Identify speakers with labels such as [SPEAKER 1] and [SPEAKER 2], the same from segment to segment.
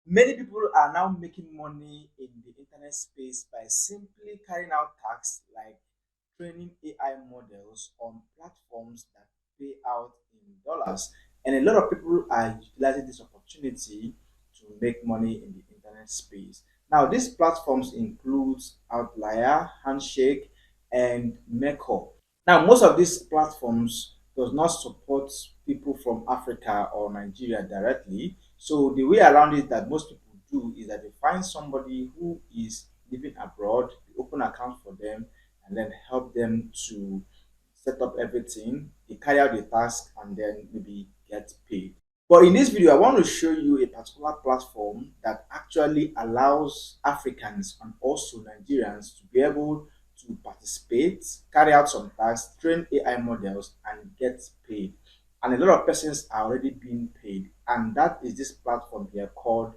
[SPEAKER 1] Many people are now making money in the internet space by simply carrying out tasks like training AI models on platforms that pay out in dollars. And a lot of people are utilizing this opportunity to make money in the internet space. Now, these platforms include Outlier, Handshake, and Mercor. Now, most of these platforms does not support people from Africa or Nigeria directly. So the way around it that most people do is that they find somebody who is living abroad, they open account for them, and then help them to set up everything. They carry out the task and then maybe get paid. But in this video, I want to show you a particular platform that actually allows Africans and also Nigerians to be able to participate, carry out some tasks, train AI models, and get paid. And a lot of persons are already being paid, and that is this platform here called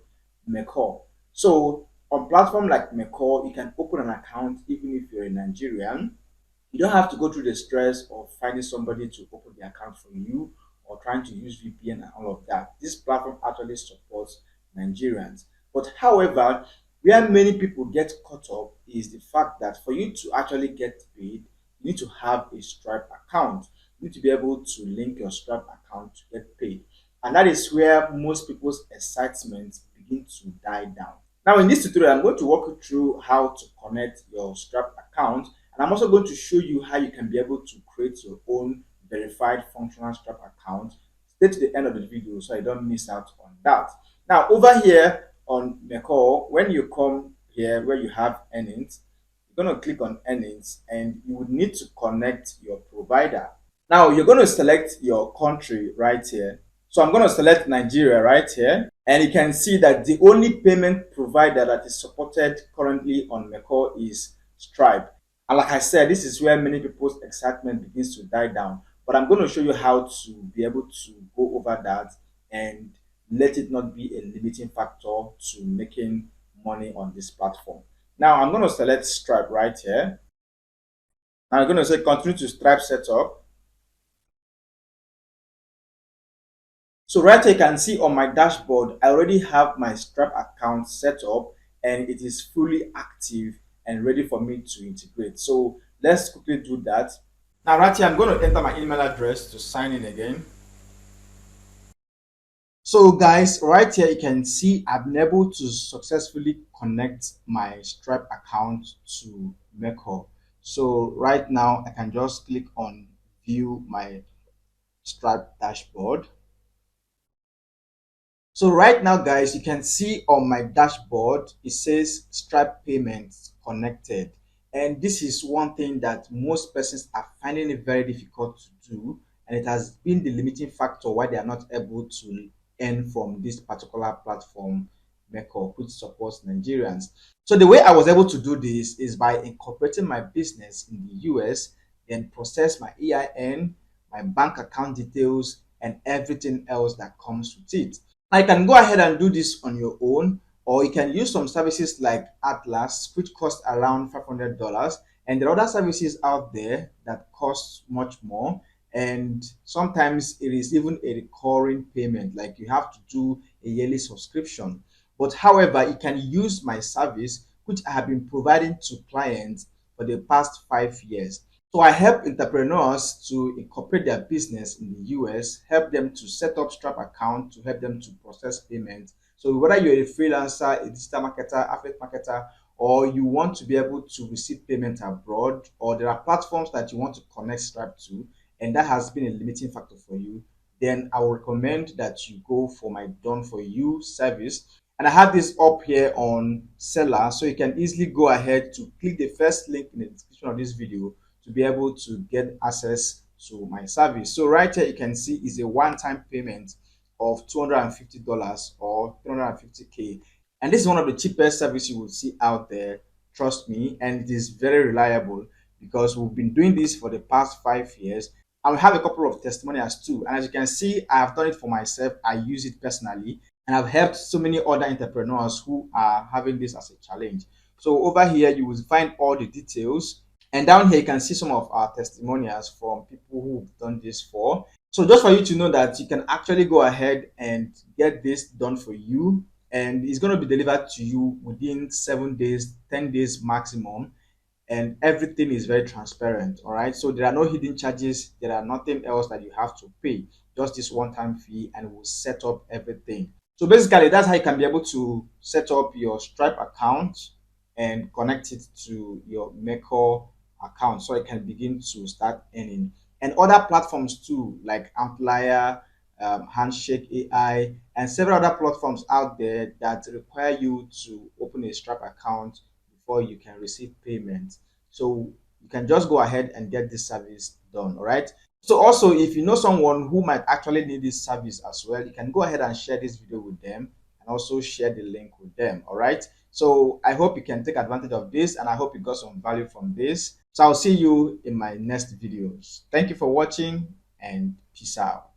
[SPEAKER 1] Mercor. So on platform like Mercor, you can open an account even if you're a Nigerian. You don't have to go through the stress of finding somebody to open the account for you or trying to use VPN and all of that. This platform actually supports Nigerians. But however, where many people get caught up is the fact that for you to actually get paid, you need to have a Stripe account. You need to be able to link your Stripe account to get paid. And that is where most people's excitement begin to die down. Now, in this tutorial, I'm going to walk you through how to connect your Stripe account, and I'm also going to show you how you can be able to create your own verified functional Stripe account. Stay to the end of the video so I don't miss out on that. Now, over here on Mercor, when you come here where you have earnings, you're going to click on earnings and you would need to connect your provider. Now, you're going to select your country right here. So I'm going to select Nigeria right here, and you can see that the only payment provider that is supported currently on Mercor is Stripe. And like I said, this is where many people's excitement begins to die down. But I'm going to show you how to be able to go over that and let it not be a limiting factor to making money on this platform. Now I'm going to select Stripe right here. I'm going to say continue to Stripe setup. So right here you can see on my dashboard, I already have my Stripe account set up and it is fully active and ready for me to integrate. So let's quickly do that. Now right here, I'm going to enter my email address to sign in again. So guys, right here you can see I've been able to successfully connect my Stripe account to Merkle. So right now I can just click on view my Stripe dashboard. So right now, guys, you can see on my dashboard, it says Stripe payments connected. And this is one thing that most persons are finding it very difficult to do. And it has been the limiting factor why they are not able to earn from this particular platform, Mercor, which supports Nigerians. So the way I was able to do this is by incorporating my business in the US, then process my EIN, my bank account details, and everything else that comes with it. Now you can go ahead and do this on your own, or you can use some services like Atlas, which cost around $500, and there are other services out there that cost much more. And sometimes it is even a recurring payment, like you have to do a yearly subscription. But however, you can use my service, which I have been providing to clients for the past 5 years. So I help entrepreneurs to incorporate their business in the US, help them to set up Stripe account to help them to process payments. So whether you're a freelancer, a digital marketer, affiliate marketer, or you want to be able to receive payment abroad, or there are platforms that you want to connect Stripe to, and that has been a limiting factor for you, then I will recommend that you go for my done for you service. And I have this up here on seller, so you can easily go ahead to click the first link in the description of this video to be able to get access to my service. So right here you can see is a one-time payment of $250 or 350K. And this is one of the cheapest services you will see out there. Trust me, and it is very reliable because we've been doing this for the past 5 years. And we have a couple of testimonials too. And as you can see, I have done it for myself. I use it personally, and I've helped so many other entrepreneurs who are having this as a challenge. So over here, you will find all the details. And down here, you can see some of our testimonials from people who've done this for. So just for you to know that you can actually go ahead and get this done for you and it's going to be delivered to you within 7 days, 10 days maximum, and everything is very transparent. All right, so there are no hidden charges, there are nothing else that you have to pay, just this one time fee, and we'll set up everything. So basically that's how you can be able to set up your Stripe account and connect it to your Mercor account so you can begin to start earning. And other platforms too, like Outlier, Handshake AI, and several other platforms out there that require you to open a Stripe account before you can receive payment. So you can just go ahead and get this service done. All right. So also, if you know someone who might actually need this service as well, you can go ahead and share this video with them and also share the link with them. All right. So I hope you can take advantage of this, and I hope you got some value from this. So I'll see you in my next videos. Thank you for watching, and peace out.